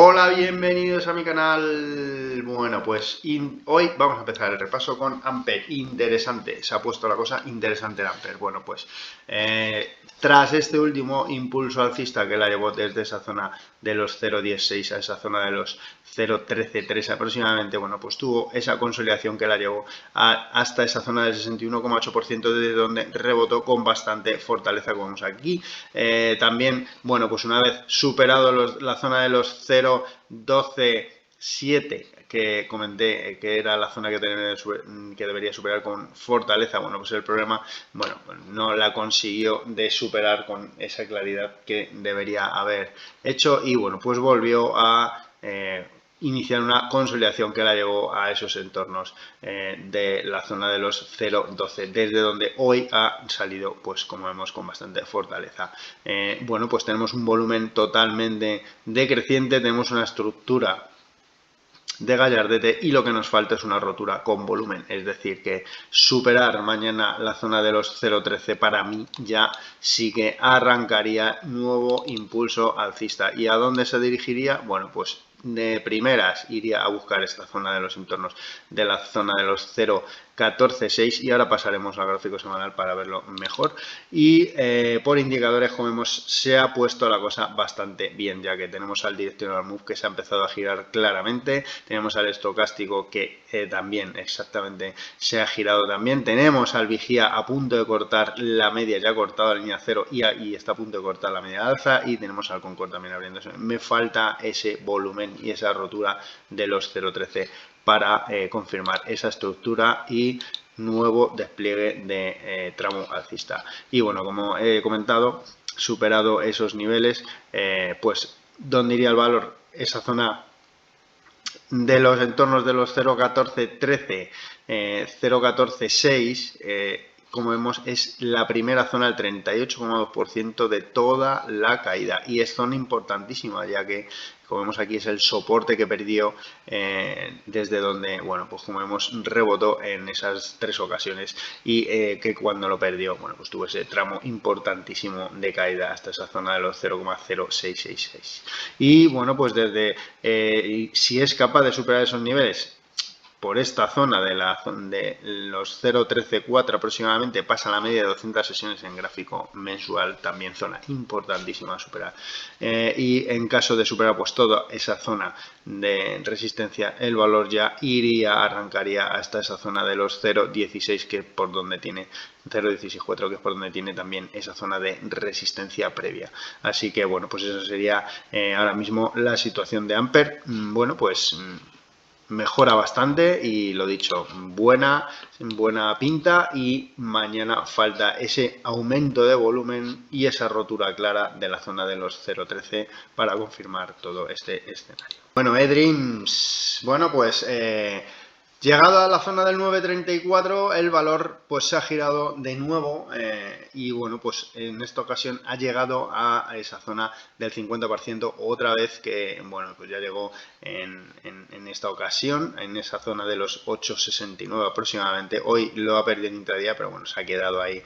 Hola, bienvenidos a mi canal. Bueno, pues hoy vamos a empezar el repaso con Ampere. Interesante, se ha puesto la cosa interesante en Ampere. Bueno, pues tras este último impulso alcista que la llevó desde esa zona de los 0,106 a esa zona de los 0,133 aproximadamente, bueno, pues tuvo esa consolidación que la llevó hasta esa zona del 61,8%, desde donde rebotó con bastante fortaleza, como vemos aquí. También, bueno, pues una vez superado la zona de los 0,12,7 que comenté que era la zona que debería superar con fortaleza, bueno, pues el problema, bueno, no la consiguió de superar con esa claridad que debería haber hecho y bueno, pues volvió a iniciar una consolidación que la llevó a esos entornos de la zona de los 0,12, desde donde hoy ha salido, pues como vemos, con bastante fortaleza. Bueno, pues tenemos un volumen totalmente decreciente, tenemos una estructura de gallardete y lo que nos falta es una rotura con volumen, es decir, que superar mañana la zona de los 0,13 para mí ya sí que arrancaría nuevo impulso alcista. ¿Y a dónde se dirigiría? Bueno, pues de primeras iría a buscar esta zona de los entornos de la zona de los 0,14,6 y ahora pasaremos al gráfico semanal para verlo mejor. Y por indicadores, como vemos, se ha puesto la cosa bastante bien, ya que tenemos al directional move que se ha empezado a girar claramente, tenemos al estocástico que también exactamente se ha girado también, tenemos al vigía a punto de cortar la media, ya ha cortado la línea 0 y está a punto de cortar la media alza, y tenemos al Concord también abriéndose. Me falta ese volumen y esa rotura de los 0,13 para confirmar esa estructura y nuevo despliegue de tramo alcista. Y bueno, como he comentado, superado esos niveles, pues ¿dónde iría el valor? Esa zona de los entornos de los 0,14,13, 0,14,6, como vemos, es la primera zona, el 38,2% de toda la caída. Y es zona importantísima, ya que, como vemos aquí, es el soporte que perdió desde donde, bueno, pues como vemos, rebotó en esas tres ocasiones y que cuando lo perdió, bueno, pues tuvo ese tramo importantísimo de caída hasta esa zona de los 0,0666. Y bueno, pues desde, si es capaz de superar esos niveles, por esta zona de los 0,134 aproximadamente pasa la media de 200 sesiones en gráfico mensual, también zona importantísima a superar. Y en caso de superar pues toda esa zona de resistencia, el valor ya arrancaría hasta esa zona de los 0,16 que es por donde tiene 0,164, que es por donde tiene también esa zona de resistencia previa. Así que bueno, pues eso sería ahora mismo la situación de Ampere. Bueno, pues mejora bastante y lo dicho, buena pinta, y mañana falta ese aumento de volumen y esa rotura clara de la zona de los 0,13 para confirmar todo este escenario. Bueno, eDreams, bueno, pues llegado a la zona del 9,34, el valor pues se ha girado de nuevo y bueno, pues en esta ocasión ha llegado a esa zona del 50% otra vez, que bueno, pues ya llegó en esta ocasión en esa zona de los 8,69 aproximadamente. Hoy lo ha perdido en intradía, pero bueno, se ha quedado ahí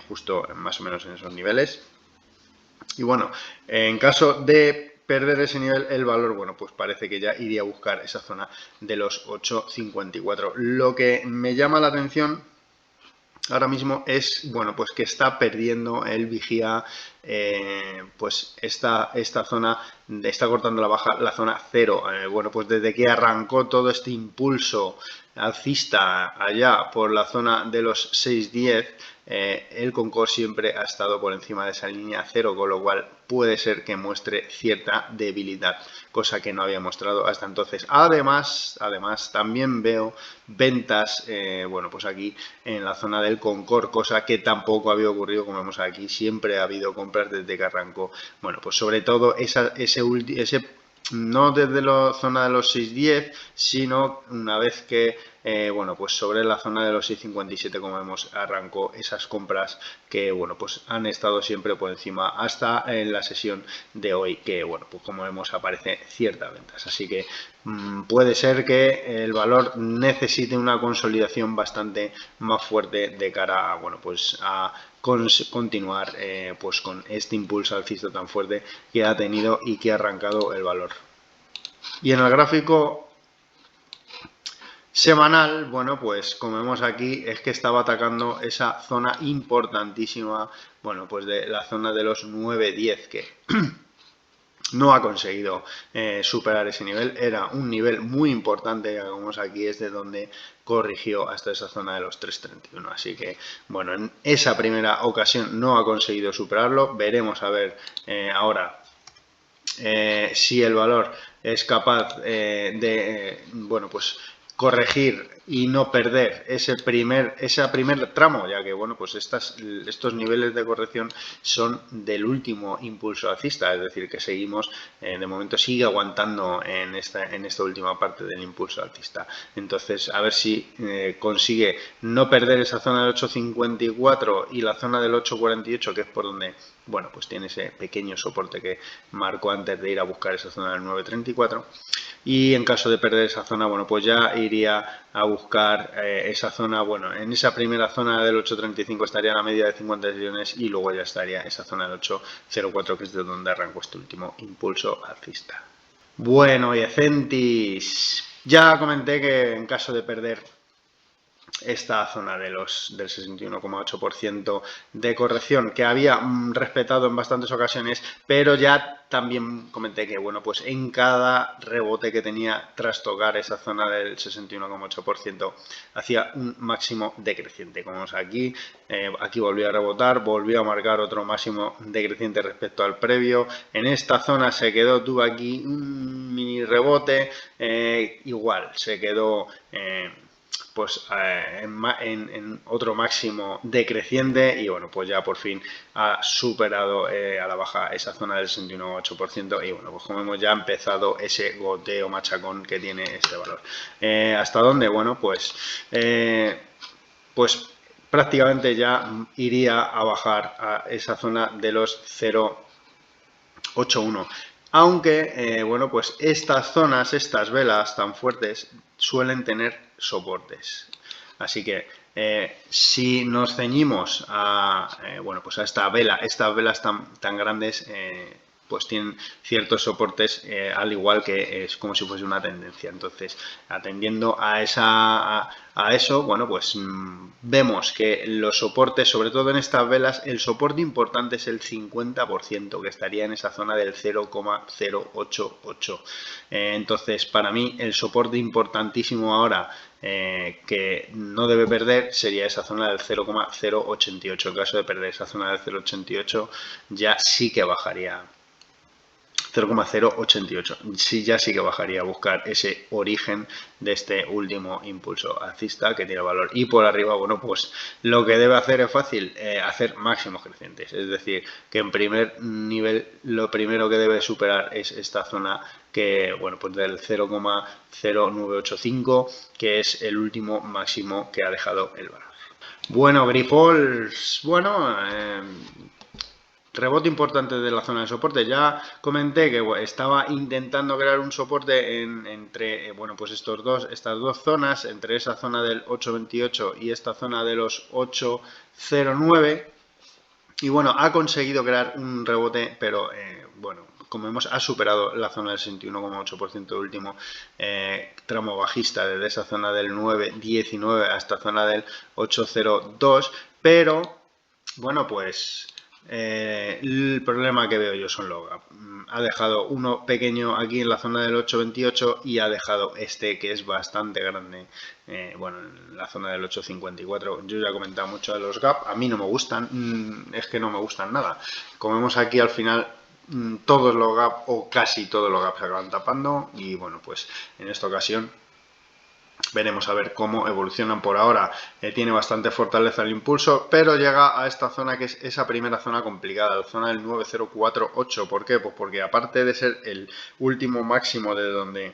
justo más o menos en esos niveles. Y bueno, en caso de perder ese nivel, el valor, bueno, pues parece que ya iría a buscar esa zona de los 8,54. Lo que me llama la atención ahora mismo es, bueno, pues que está perdiendo el vigía, pues esta zona, está cortando la baja, la zona 0. Bueno, pues desde que arrancó todo este impulso alcista allá por la zona de los 6,10, el Concord siempre ha estado por encima de esa línea 0, con lo cual puede ser que muestre cierta debilidad, cosa que no había mostrado hasta entonces. Además también veo ventas, bueno, pues aquí en la zona del Concord, cosa que tampoco había ocurrido, como vemos aquí, siempre ha habido compras desde que arrancó. Bueno, pues sobre todo ese no desde la zona de los 6,10, sino una vez que, bueno, pues sobre la zona de los 6,57, como vemos, arrancó esas compras que, bueno, pues han estado siempre por encima hasta en la sesión de hoy, que, bueno, pues como vemos, aparece ciertas ventas. Así que puede ser que el valor necesite una consolidación bastante más fuerte de cara a, bueno, pues a continuar pues con este impulso alcista tan fuerte que ha tenido y que ha arrancado el valor. Y en el gráfico semanal, bueno, pues como vemos aquí, es que estaba atacando esa zona importantísima, bueno, pues de la zona de los 9-10, que no ha conseguido superar ese nivel. Era un nivel muy importante, ya como vemos aquí, es de donde corrigió hasta esa zona de los 3,31. Así que, bueno, en esa primera ocasión no ha conseguido superarlo. Veremos a ver ahora si el valor es capaz de, bueno, pues corregir y no perder ese primer tramo, ya que bueno, pues estos niveles de corrección son del último impulso alcista, es decir, que seguimos, de momento sigue aguantando en esta última parte del impulso alcista. Entonces, a ver si consigue no perder esa zona del 8,54 y la zona del 8,48, que es por donde, bueno, pues tiene ese pequeño soporte que marcó antes de ir a buscar esa zona del 9,34. Y en caso de perder esa zona, bueno, pues ya iría a buscar esa zona, bueno, en esa primera zona del 8,35 estaría la media de 50 sesiones y luego ya estaría esa zona del 8,04, que es de donde arrancó este último impulso alcista. Bueno, y Ecentis, ya comenté que en caso de perder esta zona del 61,8% de corrección que había respetado en bastantes ocasiones, pero ya también comenté que, bueno, pues en cada rebote que tenía tras tocar esa zona del 61,8% hacía un máximo decreciente. Como vemos aquí, aquí volvió a rebotar, volvió a marcar otro máximo decreciente respecto al previo. En esta zona se quedó, tuvo aquí un mini rebote, igual se quedó pues en otro máximo decreciente y bueno, pues ya por fin ha superado a la baja esa zona del 61,8% y bueno, pues como hemos ya empezado ese goteo machacón que tiene este valor. ¿Hasta dónde? Bueno, pues prácticamente ya iría a bajar a esa zona de los 0,81. Aunque, bueno, pues estas zonas, estas velas tan fuertes, suelen tener soportes. Así que si nos ceñimos a, bueno, pues a estas velas tan grandes, pues tienen ciertos soportes, al igual que es como si fuese una tendencia. Entonces, atendiendo a eso, bueno, pues vemos que los soportes, sobre todo en estas velas, el soporte importante es el 50%, que estaría en esa zona del 0,088. Entonces, para mí, el soporte importantísimo ahora que no debe perder sería esa zona del 0,088. En caso de perder esa zona del 0,88, ya sí que bajaría 0,088. Sí, ya sí que bajaría a buscar ese origen de este último impulso alcista que tiene valor. Y por arriba, bueno, pues lo que debe hacer es fácil, hacer máximos crecientes. Es decir, que en primer nivel lo primero que debe superar es esta zona que, bueno, pues del 0,0985, que es el último máximo que ha dejado el valor. Bueno, Grifols, bueno, rebote importante de la zona de soporte. Ya comenté que estaba intentando crear un soporte entre bueno, pues estas dos zonas, entre esa zona del 8,28 y esta zona de los 8,09. Y bueno, ha conseguido crear un rebote, pero bueno, como vemos, ha superado la zona del 61,8% del último tramo bajista, desde esa zona del 9,19 hasta zona del 8,02. Pero bueno, pues el problema que veo yo son los gap. Ha dejado uno pequeño aquí en la zona del 8,28 y ha dejado este que es bastante grande, bueno, en la zona del 8,54. Yo ya he comentado mucho de los gap, a mí no me gustan, es que no me gustan nada. Como vemos aquí al final, todos los gap o casi todos los gaps se acaban tapando y bueno, pues en esta ocasión veremos a ver cómo evolucionan. Por ahora tiene bastante fortaleza el impulso, pero llega a esta zona que es esa primera zona complicada, la zona del 9,048. ¿Por qué? Pues porque aparte de ser el último máximo de donde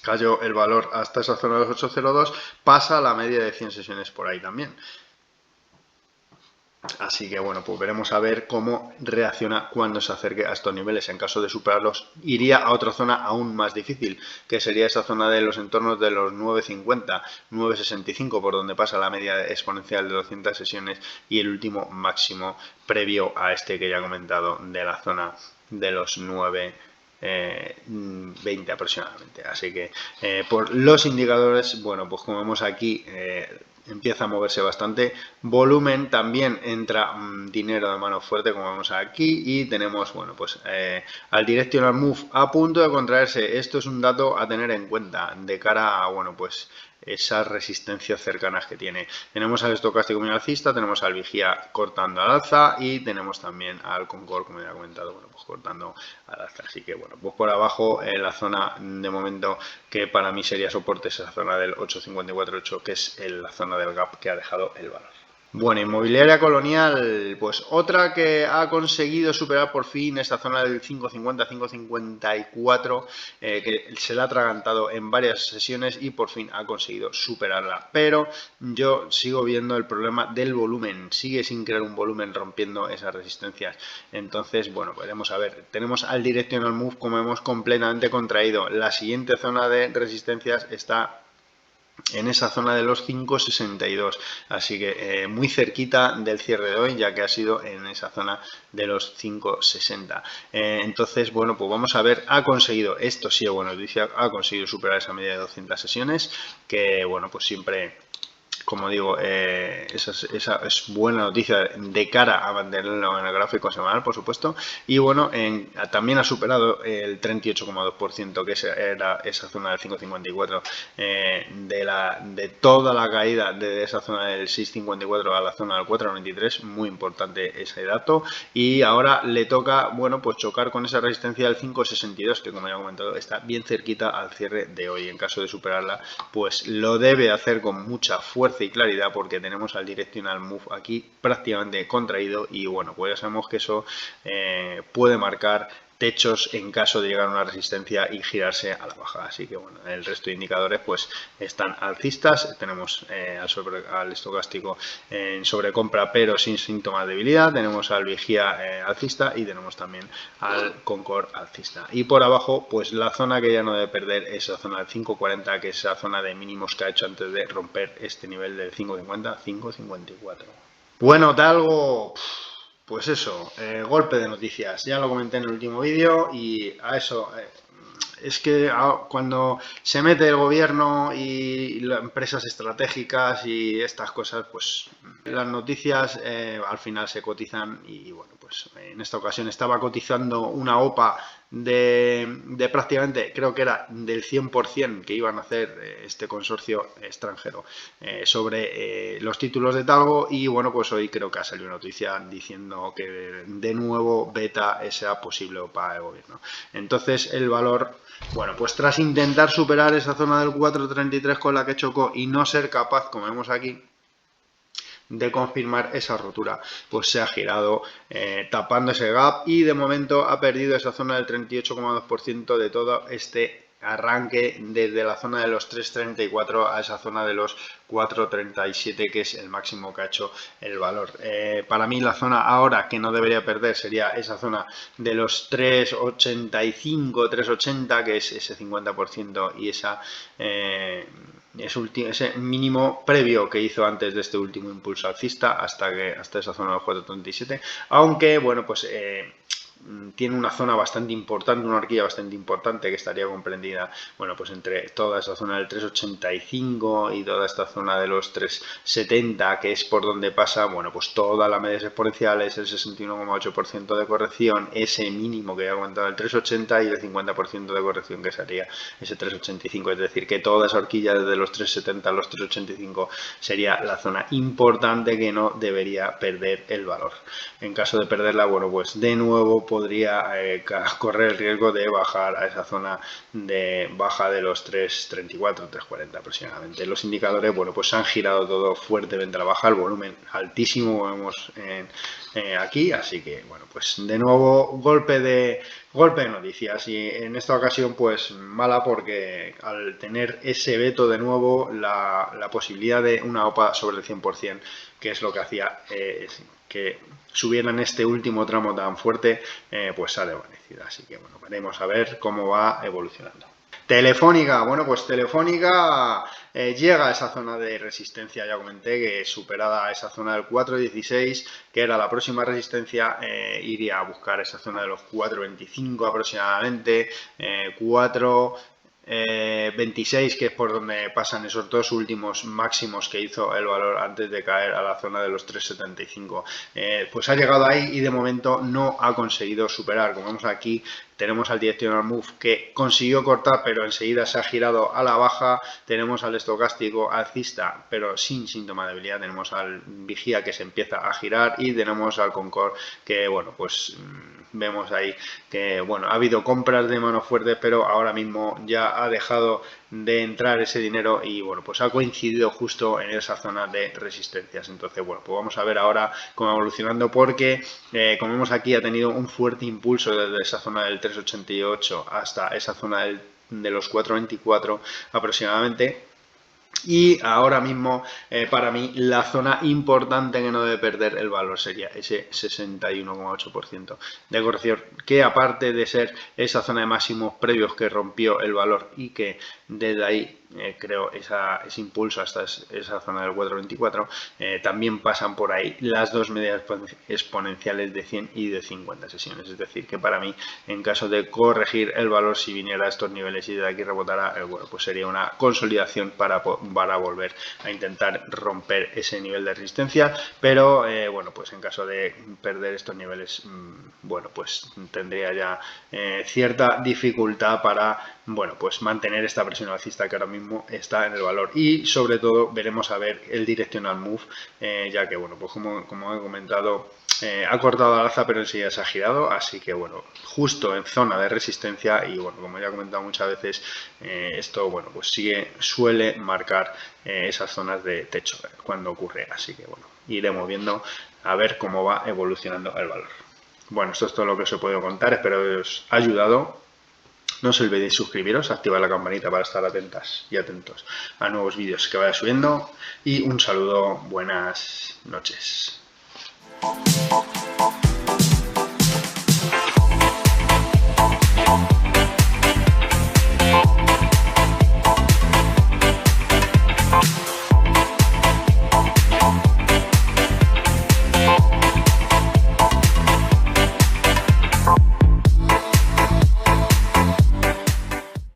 cayó el valor hasta esa zona de los 8,02, pasa la media de 100 sesiones por ahí también. Así que bueno, pues veremos a ver cómo reacciona cuando se acerque a estos niveles. En caso de superarlos, iría a otra zona aún más difícil, que sería esa zona de los entornos de los 9,50, 9,65, por donde pasa la media exponencial de 200 sesiones y el último máximo previo a este que ya he comentado, de la zona de los 9,10. 20 aproximadamente. Así que por los indicadores, bueno, pues como vemos aquí, empieza a moverse bastante volumen, también entra dinero de mano fuerte como vemos aquí y tenemos, bueno, pues al directional move a punto de contraerse. Esto es un dato a tener en cuenta de cara a, bueno, pues esas resistencias cercanas que tiene. Tenemos al estocástico muy alcista, tenemos al vigía cortando al alza y tenemos también al Concord, como ya he comentado, bueno, pues cortando al alza. Así que bueno, pues por abajo la zona de momento que para mí sería soporte es la zona del 8.54.8, que es la zona del gap que ha dejado el valor. Bueno, Inmobiliaria Colonial, pues otra que ha conseguido superar por fin esta zona del 5.50, 5.54, que se la ha atragantado en varias sesiones y por fin ha conseguido superarla. Pero yo sigo viendo el problema del volumen, sigue sin crear un volumen rompiendo esas resistencias. Entonces, bueno, veremos a ver, tenemos al directional move como hemos completamente contraído. La siguiente zona de resistencias está en esa zona de los 5.62, así que muy cerquita del cierre de hoy, ya que ha sido en esa zona de los 5.60. Entonces, bueno, pues vamos a ver, ha conseguido, esto sí es buena noticia, ha conseguido superar esa media de 200 sesiones, que bueno, pues siempre, como digo, esa es buena noticia de cara a mantenerlo en el gráfico semanal, por supuesto. Y bueno, también ha superado el 38,2%, que era esa zona del 5,54, de toda la caída de esa zona del 6,54 a la zona del 4,93. Muy importante ese dato. Y ahora le toca, bueno, pues chocar con esa resistencia del 5,62, que como ya he comentado, está bien cerquita al cierre de hoy. En caso de superarla, pues lo debe hacer con mucha fuerza y claridad, porque tenemos al directional move aquí prácticamente contraído y bueno, pues ya sabemos que eso puede marcar techos en caso de llegar a una resistencia y girarse a la baja. Así que bueno, el resto de indicadores pues están alcistas. Tenemos al estocástico en sobrecompra pero sin síntomas de debilidad, tenemos al vigía alcista y tenemos también al Concord alcista. Y por abajo pues la zona que ya no debe perder es la zona del 5.40, que es la zona de mínimos que ha hecho antes de romper este nivel del 5.50, 5.54. Bueno, Talgo, pues eso, golpe de noticias. Ya lo comenté en el último vídeo y a eso, es que cuando se mete el gobierno y las empresas estratégicas y estas cosas, pues las noticias al final se cotizan y bueno, pues en esta ocasión estaba cotizando una OPA de prácticamente, creo que era del 100% que iban a hacer este consorcio extranjero sobre los títulos de Talgo y bueno, pues hoy creo que ha salido una noticia diciendo que de nuevo veta esa posible OPA de gobierno. Entonces el valor, bueno, pues tras intentar superar esa zona del 4.33 con la que chocó y no ser capaz, como vemos aquí, de confirmar esa rotura, pues se ha girado tapando ese gap y de momento ha perdido esa zona del 38,2% de todo este arranque desde la zona de los 3.34 a esa zona de los 4.37, que es el máximo que ha hecho el valor. Para mí la zona ahora que no debería perder sería esa zona de los 3.85, 3.80, que es ese 50% y esa ese mínimo previo que hizo antes de este último impulso alcista hasta esa zona del 4.37, aunque bueno, pues tiene una zona bastante importante, una horquilla bastante importante que estaría comprendida, bueno, pues entre toda esa zona del 3.85 y toda esta zona de los 3.70, que es por donde pasa, bueno, pues toda la media exponencial, es el 61,8% de corrección, ese mínimo que ya he comentado, el 3.80 y el 50% de corrección que sería ese 3.85, es decir, que toda esa horquilla desde los 3.70 a los 3.85 sería la zona importante que no debería perder el valor. En caso de perderla, bueno, pues de nuevo podría correr el riesgo de bajar a esa zona de baja de los 3.34, 3.40 aproximadamente. Los indicadores, bueno, pues han girado todo fuertemente a la baja, el volumen altísimo, vemos aquí, así que, bueno, pues de nuevo golpe de noticias y en esta ocasión pues mala porque al tener ese veto de nuevo la posibilidad de una OPA sobre el 100%, que es lo que hacía que subieran este último tramo tan fuerte, pues ha desvanecido. Así que bueno, veremos a ver cómo va evolucionando. Telefónica, bueno, pues Telefónica llega a esa zona de resistencia, ya comenté que superada esa zona del 4.16, que era la próxima resistencia, iría a buscar esa zona de los 4.25 aproximadamente, 4.26, que es por donde pasan esos dos últimos máximos que hizo el valor antes de caer a la zona de los 3.75. Pues ha llegado ahí y de momento no ha conseguido superar. Como vemos aquí, tenemos al Directional Move que consiguió cortar, pero enseguida se ha girado a la baja. Tenemos al estocástico alcista, pero sin síntoma de debilidad. Tenemos al Vigía que se empieza a girar y tenemos al Concord que, bueno, pues vemos ahí que, bueno, ha habido compras de mano fuerte, pero ahora mismo ya ha dejado de entrar ese dinero y, bueno, pues ha coincidido justo en esa zona de resistencias. Entonces, bueno, pues vamos a ver ahora cómo va evolucionando, porque como vemos aquí, ha tenido un fuerte impulso desde esa zona del 3.88 hasta esa zona de los 4.24 aproximadamente. Y ahora mismo, para mí, la zona importante que no debe perder el valor sería ese 61,8% de corrección, que aparte de ser esa zona de máximos previos que rompió el valor y que desde ahí creo ese impulso hasta esa zona del 4.24, también pasan por ahí las dos medidas exponenciales de 100 y de 50 sesiones. Es decir, que para mí, en caso de corregir el valor, si viniera a estos niveles y de aquí rebotara, bueno, pues sería una consolidación para volver a intentar romper ese nivel de resistencia, pero bueno, pues en caso de perder estos niveles, bueno, pues tendría ya cierta dificultad para, bueno, pues mantener esta presión alcista que ahora mismo está en el valor. Y sobre todo veremos a ver el directional move, ya que, bueno, pues como he comentado, ha cortado al alza, pero enseguida se ha girado, así que, bueno, justo en zona de resistencia. Y, bueno, como ya he comentado muchas veces, esto, bueno, pues suele marcar esas zonas de techo cuando ocurre, así que, bueno, iremos viendo a ver cómo va evolucionando el valor. Bueno, esto es todo lo que os he podido contar, espero que os haya ayudado. No os olvidéis suscribiros, activar la campanita para estar atentas y atentos a nuevos vídeos que vaya subiendo. Y un saludo, buenas noches.